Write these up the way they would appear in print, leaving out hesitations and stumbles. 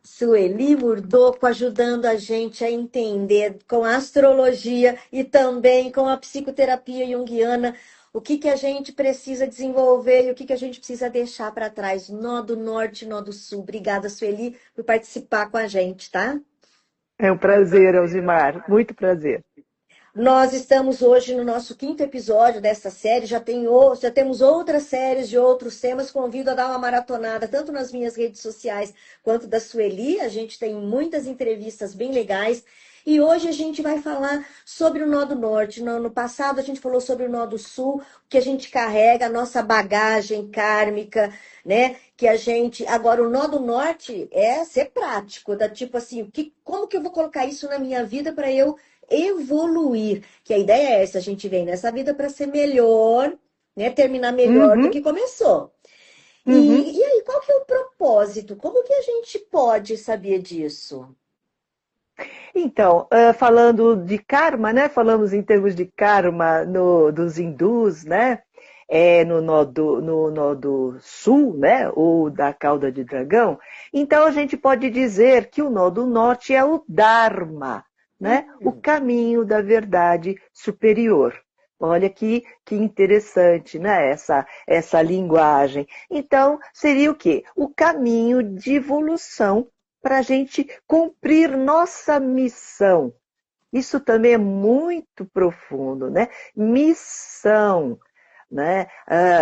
Sueli Murdoco ajudando a gente a entender com a astrologia e também com a psicoterapia junguiana o que que a gente precisa desenvolver e o que que a gente precisa deixar para trás. Nó do norte, nó do sul. Obrigada, Sueli, por participar com a gente, tá? É um prazer, Alzimar. Muito prazer. Nós estamos hoje no nosso quinto episódio dessa série, já temos outras séries de outros temas. Convido a dar uma maratonada, tanto nas minhas redes sociais quanto da Sueli. A gente tem muitas entrevistas bem legais. E hoje a gente vai falar sobre o nó do norte. No passado a gente falou sobre o nó do sul, o que a gente carrega, a nossa bagagem kármica, né? Que a gente. Agora, o nó do norte é ser prático, da tipo assim, como que eu vou colocar isso na minha vida para eu evoluir, que a ideia é essa, a gente vem nessa vida para ser melhor, né, terminar melhor do Uhum, que começou. uhum. E aí, qual que é o propósito? Como que a gente pode saber disso? Então, falando de karma, né? Falamos em termos de karma dos hindus, né? No nó do sul, né? Ou da cauda de dragão. Então, a gente pode dizer que o nó do norte é o Dharma, né? O Hum, caminho da verdade superior. Olha que interessante, né? Essa linguagem. Então, seria o quê? O caminho de evolução para a gente cumprir nossa missão. Isso também é muito profundo, né? Missão, né?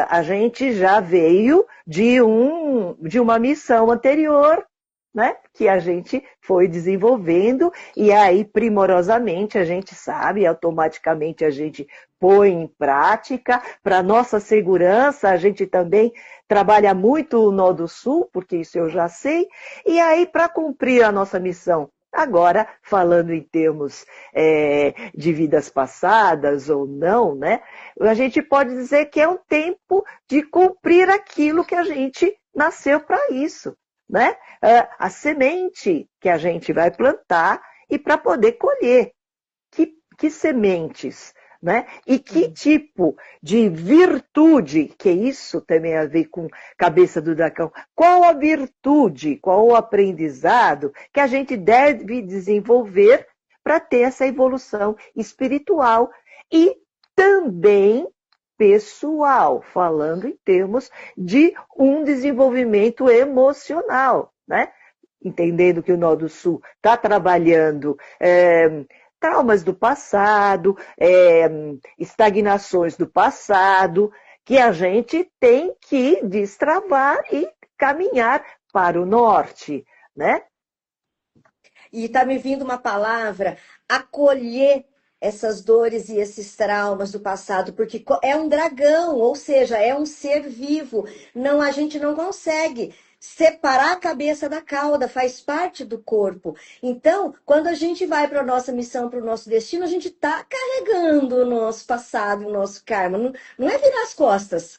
A gente já veio de uma missão anterior, né? Que a gente foi desenvolvendo e aí primorosamente a gente sabe, automaticamente a gente põe em prática. Para nossa segurança, a gente também trabalha muito o nó do sul, porque isso eu já sei, e aí para cumprir a nossa missão. Agora, falando em termos de vidas passadas ou não, né? A gente pode dizer que é um tempo de cumprir aquilo que a gente nasceu para isso, né? A semente que a gente vai plantar e para poder colher. Que sementes, né? E que hum. tipo de virtude, que isso também a ver com cabeça do dragão, qual a virtude, qual o aprendizado que a gente deve desenvolver para ter essa evolução espiritual e também pessoal, falando em termos de um desenvolvimento emocional, né? Entendendo que o Nó do Sul está trabalhando traumas do passado, estagnações do passado, que a gente tem que destravar e caminhar para o norte, né? E está me vindo uma palavra, acolher essas dores e esses traumas do passado, porque é um dragão, ou seja, é um ser vivo. Não, a gente não consegue separar a cabeça da cauda, faz parte do corpo. Então, quando a gente vai para a nossa missão, para o nosso destino, a gente está carregando o nosso passado, o nosso karma. Não, não é virar as costas.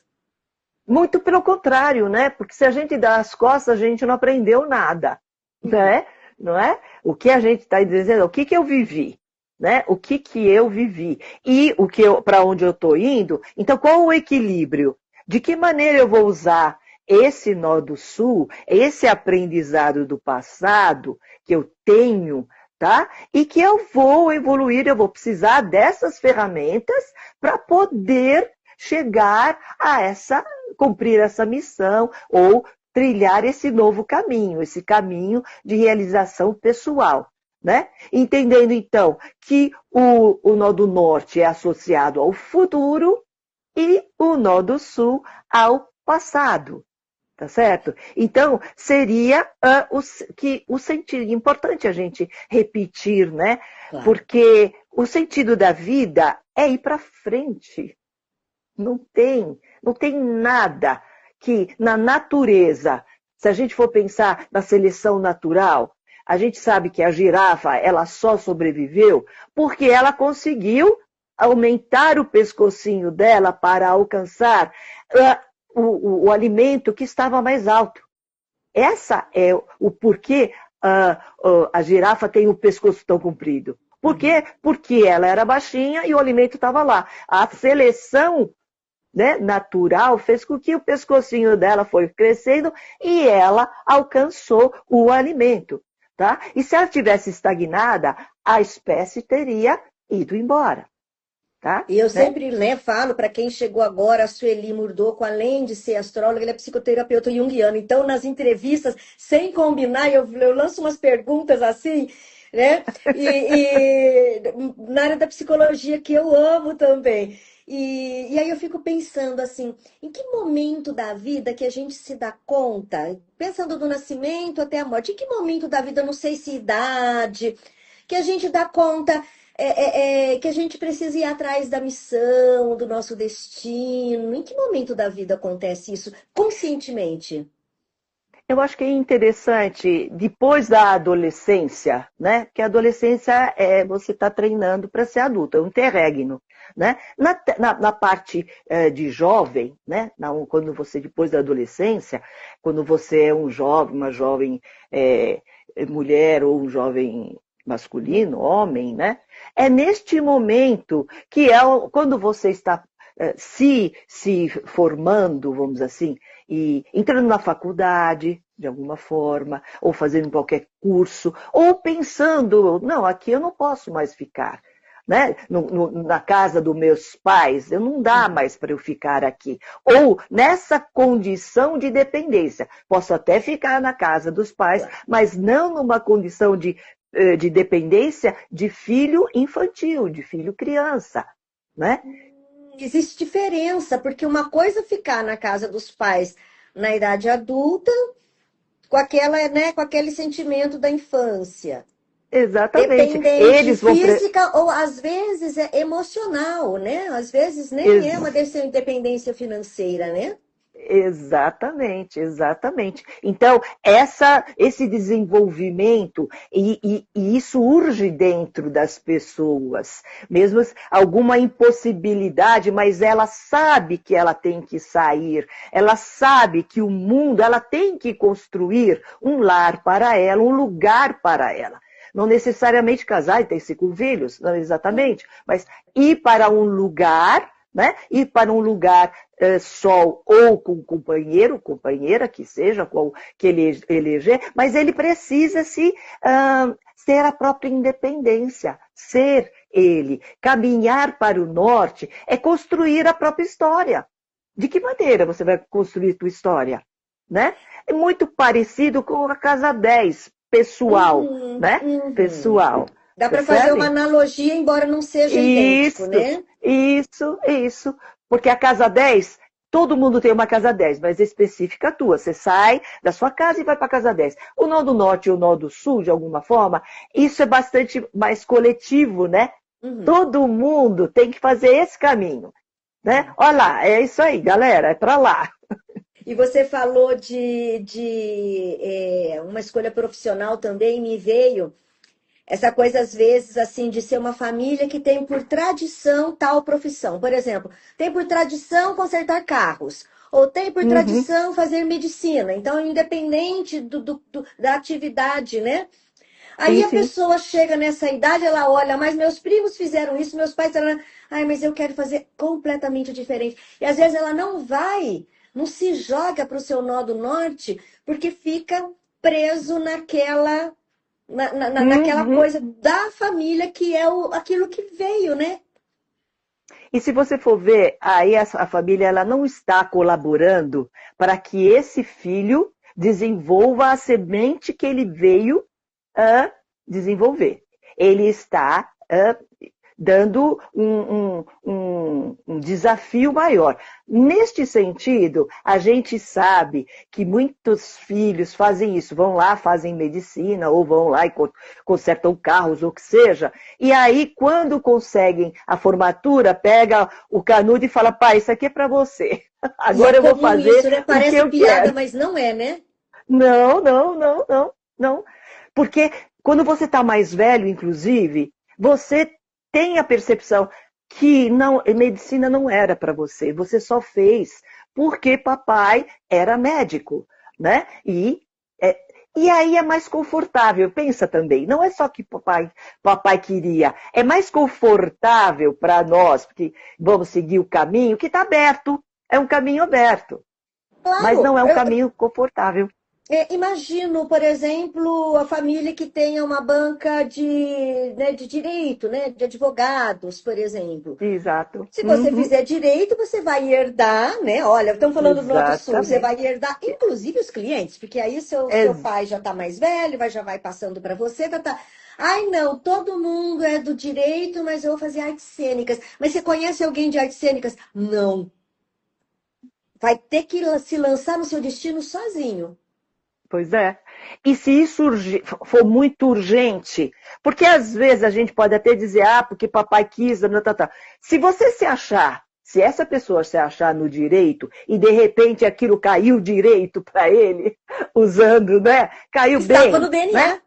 Muito pelo contrário, né? Porque se a gente dá as costas, a gente não aprendeu nada, Uhum. né? Não é? O que a gente está dizendo, o que eu vivi, né? O que eu vivi e para onde eu estou indo. Então, qual o equilíbrio? De que maneira eu vou usar esse nó do sul, esse aprendizado do passado que eu tenho, tá? E que eu vou evoluir, eu vou precisar dessas ferramentas para poder chegar a cumprir essa missão ou trilhar esse novo caminho, esse caminho de realização pessoal, né? Entendendo então que o nó do norte é associado ao futuro e o nó do sul ao passado. Tá certo? Então, seria o sentido, importante a gente repetir, né? Claro. Porque o sentido da vida é ir para frente. Não tem nada que na natureza, se a gente for pensar na seleção natural, a gente sabe que a girafa, ela só sobreviveu porque ela conseguiu aumentar o pescocinho dela para alcançar o alimento que estava mais alto. Essa é o porquê a girafa tem o pescoço tão comprido. Por Uhum. quê? Porque ela era baixinha e o alimento estava lá. A seleção né, natural fez com que o pescocinho dela foi crescendo e ela alcançou o alimento. Tá? E se ela tivesse estagnada, a espécie teria ido embora. Tá? E eu Né? sempre, né, falo para quem chegou agora, a Sueli Murdoco, além de ser astróloga, ela é psicoterapeuta junguiana. Então, nas entrevistas, sem combinar, eu lanço umas perguntas assim, né? Na área da psicologia, que eu amo também. E aí eu fico pensando assim, em que momento da vida que a gente se dá conta, pensando do nascimento até a morte, em que momento da vida, não sei se idade, que a gente dá conta que a gente precisa ir atrás da missão, do nosso destino. Em que momento da vida acontece isso conscientemente? Eu acho que é interessante, depois da adolescência, né? Porque a adolescência é você está treinando para ser adulto, é um interregno. Né? Na parte de jovem, né? Quando você, depois da adolescência, quando você é um jovem, uma jovem mulher ou um jovem masculino, homem, né? É neste momento que quando você está se formando, vamos dizer assim, e entrando na faculdade, de alguma forma, ou fazendo qualquer curso, ou pensando, não, aqui eu não posso mais ficar. Né? Na casa dos meus pais, eu não dá mais para eu ficar aqui. Ou nessa condição de dependência. Posso até ficar na casa dos pais, mas não numa condição de dependência de filho infantil, de filho criança. Né? Existe diferença, porque uma coisa é ficar na casa dos pais na idade adulta, com aquela, né, com aquele sentimento da infância. Exatamente. Dependente Eles vão física ou às vezes é emocional, né? Às vezes nem é uma dependência financeira, né? Exatamente, exatamente. Então, esse desenvolvimento, e isso urge dentro das pessoas, mesmo alguma impossibilidade, mas ela sabe que ela tem que sair, ela sabe que o mundo, ela tem que construir um lar para ela, um lugar para ela. Não necessariamente casar e ter 5 filhos, não exatamente, mas ir para um lugar, né? Ir para um lugar só ou com companheiro, companheira, que seja, qual que ele eleger, mas ele precisa ter a própria independência, ser ele. Caminhar para o norte é construir a própria história. De que maneira você vai construir tua história? Né? É muito parecido com a Casa 10, pessoal, né? Pessoal. Dá para fazer uma analogia, embora não seja idêntico, né? Isso. Porque a Casa 10, todo mundo tem uma Casa 10, mas específica tua. Você sai da sua casa e vai para a Casa 10. O nó do norte e o nó do sul, de alguma forma, isso é bastante mais coletivo, né? Todo mundo tem que fazer esse caminho. Né? Olha lá, é isso aí, galera, é para lá. E você falou de uma escolha profissional também, me veio essa coisa, às vezes, assim, de ser uma família que tem por tradição tal profissão. Por exemplo, tem por tradição consertar carros, ou tem por tradição fazer medicina. Então, independente da atividade, né? Aí a pessoa chega nessa idade, ela olha, mas meus primos fizeram isso, meus pais fizeram... Ai, mas eu quero fazer completamente diferente. E às vezes ela não se joga para o seu nó do norte, porque fica preso naquela coisa da família que é aquilo que veio, né? E se você for ver, aí a família ela não está colaborando para que esse filho desenvolva a semente que ele veio a desenvolver. Ele está dando um desafio maior. Neste sentido, a gente sabe que muitos filhos fazem isso, vão lá, fazem medicina, ou vão lá e consertam carros, ou o que seja, e aí, quando conseguem a formatura, pega o canudo e fala, pai, isso aqui é para você. Agora eu vou fazer isso, né? Parece o que eu piada, quero. mas não é, né? Não. Porque quando você está mais velho, inclusive, você tem a percepção que medicina não era para você. Você só fez porque papai era médico, né? E aí é mais confortável. Pensa também, não é só que papai queria. É mais confortável para nós, porque vamos seguir o caminho que está aberto. É um caminho aberto, mas Claro, não é um caminho confortável. imagino, por exemplo, a família que tenha uma banca né, de direito, né, de advogados, por exemplo. Exato. Se você Uhum. fizer direito, você vai herdar, né? Olha, estamos falando do Norte e Sul, você vai Exatamente. herdar, inclusive os clientes, porque aí seu Ex- pai já está mais velho, já vai passando para você, tá. Ai, não, todo mundo é do direito, mas eu vou fazer artes cênicas. Mas você conhece alguém de artes cênicas? Não. Vai ter que se lançar no seu destino sozinho. Pois é. E se isso for muito urgente, porque às vezes a gente pode até dizer, porque papai quis, tá. Se você se achar, se essa pessoa se achar no direito e de repente aquilo caiu direito para ele, usando, né? Caiu Estava no bem, né? DNA.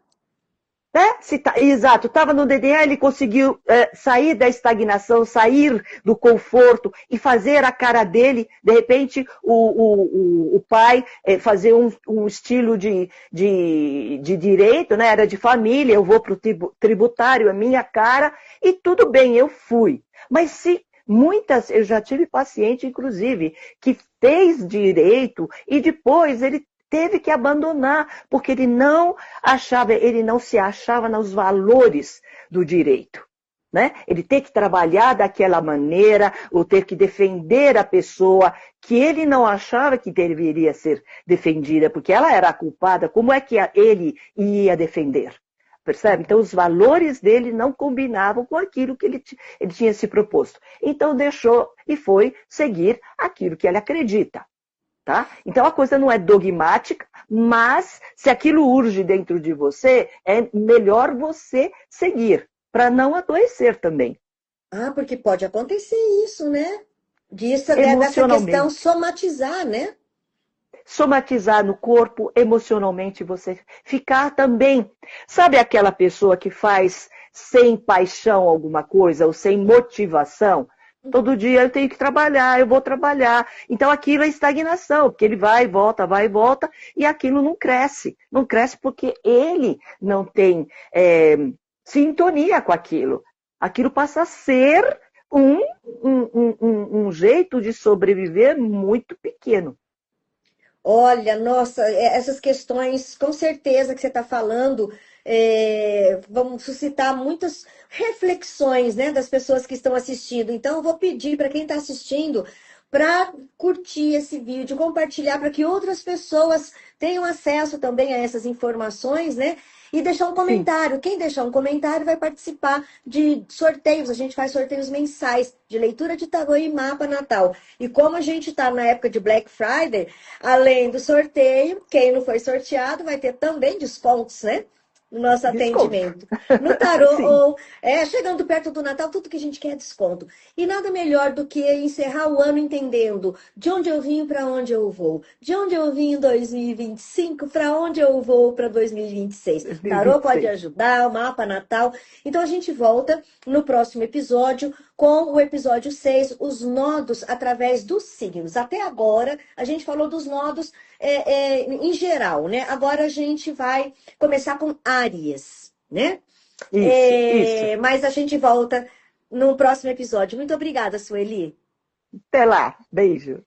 Né? Exato, estava no DDA, ele conseguiu sair da estagnação, sair do conforto e fazer a cara dele. De repente, o pai fazer um estilo de direito, né? Era de família, eu vou para o tributário, é minha cara, e tudo bem, eu fui. Mas se muitas, eu já tive paciente, inclusive, que fez direito e depois ele teve que abandonar, porque ele não se achava nos valores do direito. Né? Ele tem que trabalhar daquela maneira, ou ter que defender a pessoa que ele não achava que deveria ser defendida, porque ela era a culpada, como é que ele ia defender? Percebe? Então, os valores dele não combinavam com aquilo que ele tinha se proposto. Então, deixou e foi seguir aquilo que ele acredita. Tá? Então a coisa não é dogmática, mas se aquilo urge dentro de você, é melhor você seguir, para não adoecer também. Ah, porque pode acontecer isso, né? Dessa questão Emocionalmente. somatizar, né? Somatizar no corpo, emocionalmente, você ficar também. Sabe aquela pessoa que faz sem paixão alguma coisa, ou sem motivação? Todo dia eu tenho que trabalhar, eu vou trabalhar. Então aquilo é estagnação, porque ele vai e volta, e aquilo não cresce. Não cresce porque ele não tem sintonia com aquilo. Aquilo passa a ser um jeito de sobreviver muito pequeno. Olha, nossa, essas questões, com certeza que você está falando, vão suscitar muitas reflexões, né, das pessoas que estão assistindo. Então, eu vou pedir para quem está assistindo para curtir esse vídeo, compartilhar para que outras pessoas tenham acesso também a essas informações, né? E deixar um Sim, comentário. Quem deixar um comentário vai participar de sorteios. A gente faz sorteios mensais de leitura de tarô e mapa natal. E como a gente está na época de Black Friday, além do sorteio, quem não foi sorteado vai ter também descontos, né? No nosso desconto. atendimento. No tarô, Sim, ou chegando perto do Natal, tudo que a gente quer é desconto. E nada melhor do que encerrar o ano entendendo de onde eu vim para onde eu vou. De onde eu vim em 2025 para onde eu vou para 2026. Tarô pode 2026. ajudar, o mapa natal. Então a gente volta no próximo episódio com o episódio 6, os nodos através dos signos. Até agora a gente falou dos nodos em geral, né? Agora a gente vai começar com Áries, né? Isso. Mas a gente volta no próximo episódio. Muito obrigada, Sueli. Até lá. Beijo.